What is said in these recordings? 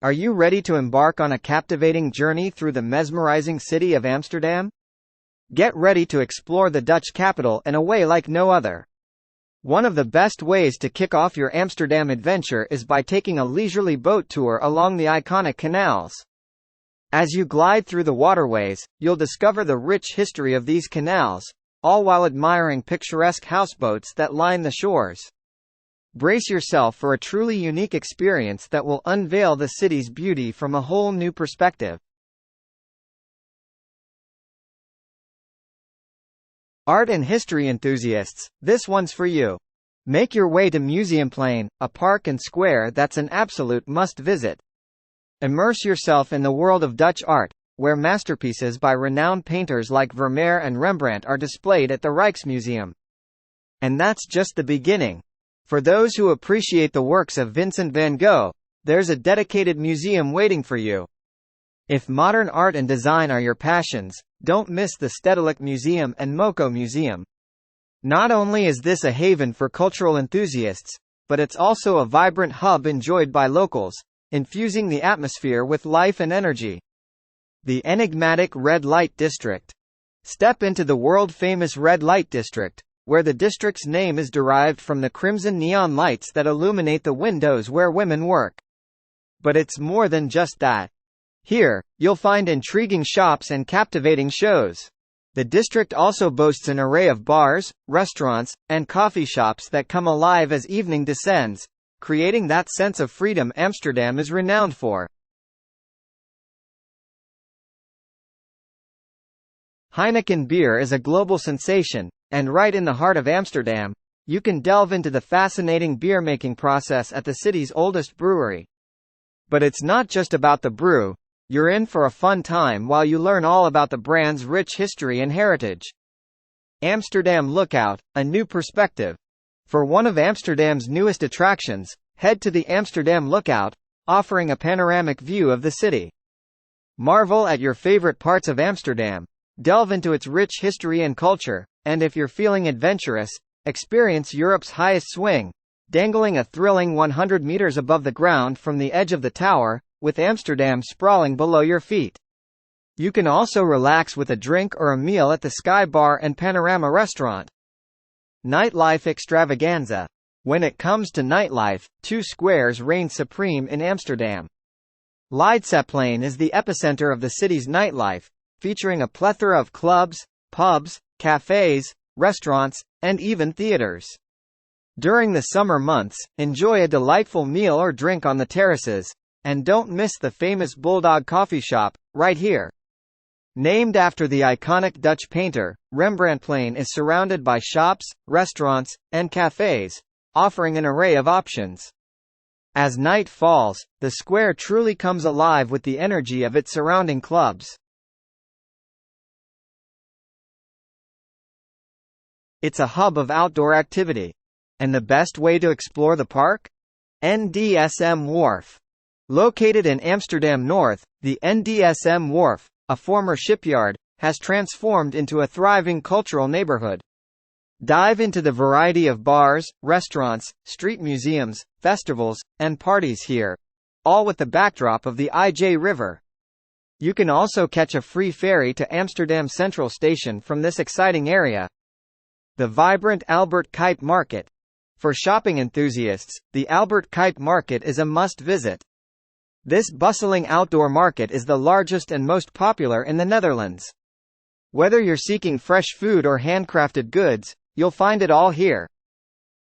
Are you ready to embark on a captivating journey through the mesmerizing city of Amsterdam? Get ready to explore the Dutch capital in a way like no other. One of the best ways to kick off your Amsterdam adventure is by taking a leisurely boat tour along the iconic canals. As you glide through the waterways, you'll discover the rich history of these canals, all while admiring picturesque houseboats that line the shores. Brace yourself for a truly unique experience that will unveil the city's beauty from a whole new perspective. Art and history enthusiasts, this one's for you. Make your way to Museumplein, a park and square that's an absolute must-visit. Immerse yourself in the world of Dutch art, where masterpieces by renowned painters like Vermeer and Rembrandt are displayed at the Rijksmuseum. And that's just the beginning. For those who appreciate the works of Vincent van Gogh, there's a dedicated museum waiting for you. If modern art and design are your passions, don't miss the Stedelijk Museum and Moco Museum. Not only is this a haven for cultural enthusiasts, but it's also a vibrant hub enjoyed by locals, infusing the atmosphere with life and energy. The enigmatic Red Light District. Step into the world-famous Red Light District, where the district's name is derived from the crimson neon lights that illuminate the windows where women work. But it's more than just that. Here, you'll find intriguing shops and captivating shows. The district also boasts an array of bars, restaurants, and coffee shops that come alive as evening descends, creating that sense of freedom Amsterdam is renowned for. Heineken beer is a global sensation, and right in the heart of Amsterdam, you can delve into the fascinating beer-making process at the city's oldest brewery. But it's not just about the brew. You're in for a fun time while you learn all about the brand's rich history and heritage. Amsterdam Lookout, a new perspective. For one of Amsterdam's newest attractions, head to the Amsterdam Lookout, offering a panoramic view of the city. Marvel at your favorite parts of Amsterdam, delve into its rich history and culture, and if you're feeling adventurous, experience Europe's highest swing, dangling a thrilling 100 meters above the ground from the edge of the tower, with Amsterdam sprawling below your feet. You can also relax with a drink or a meal at the Sky Bar and Panorama restaurant. Nightlife extravaganza. When it comes to nightlife, two squares reign supreme in Amsterdam. Leidseplein is the epicenter of the city's nightlife, featuring a plethora of clubs, pubs, cafes, restaurants, and even theaters. During the summer months, enjoy a delightful meal or drink on the terraces, and don't miss the famous Bulldog coffee shop, right here. Named after the iconic Dutch painter, Rembrandtplein is surrounded by shops, restaurants, and cafes, offering an array of options. As night falls, the square truly comes alive with the energy of its surrounding clubs. It's a hub of outdoor activity. And the best way to explore the park? NDSM Wharf. Located in Amsterdam North, the NDSM Wharf, a former shipyard, has transformed into a thriving cultural neighborhood. Dive into the variety of bars, restaurants, street museums, festivals, and parties here, all with the backdrop of the IJ River. You can also catch a free ferry to Amsterdam Central Station from this exciting area. The vibrant Albert Kuip Market. For shopping enthusiasts, the Albert Kuip Market is a must-visit. This bustling outdoor market is the largest and most popular in the Netherlands. Whether you're seeking fresh food or handcrafted goods, you'll find it all here.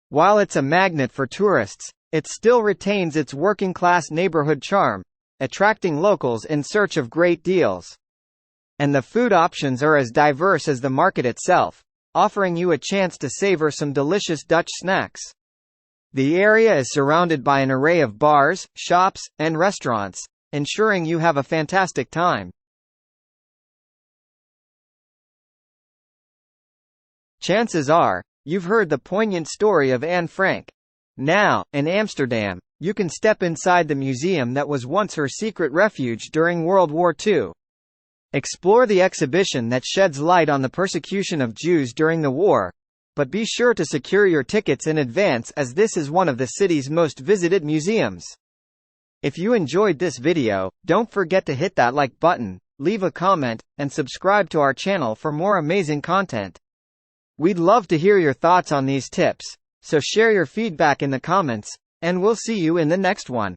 While it's a magnet for tourists, it still retains its working-class neighborhood charm, attracting locals in search of great deals. And the food options are as diverse as the market itself, offering you a chance to savor some delicious Dutch snacks. The area is surrounded by an array of bars, shops, and restaurants, ensuring you have a fantastic time. Chances are, you've heard the poignant story of Anne Frank. Now, in Amsterdam, you can step inside the museum that was once her secret refuge during World War II. Explore the exhibition that sheds light on the persecution of Jews during the war, but be sure to secure your tickets in advance as this is one of the city's most visited museums. If you enjoyed this video, don't forget to hit that like button, leave a comment, and subscribe to our channel for more amazing content. We'd love to hear your thoughts on these tips, so share your feedback in the comments, and we'll see you in the next one.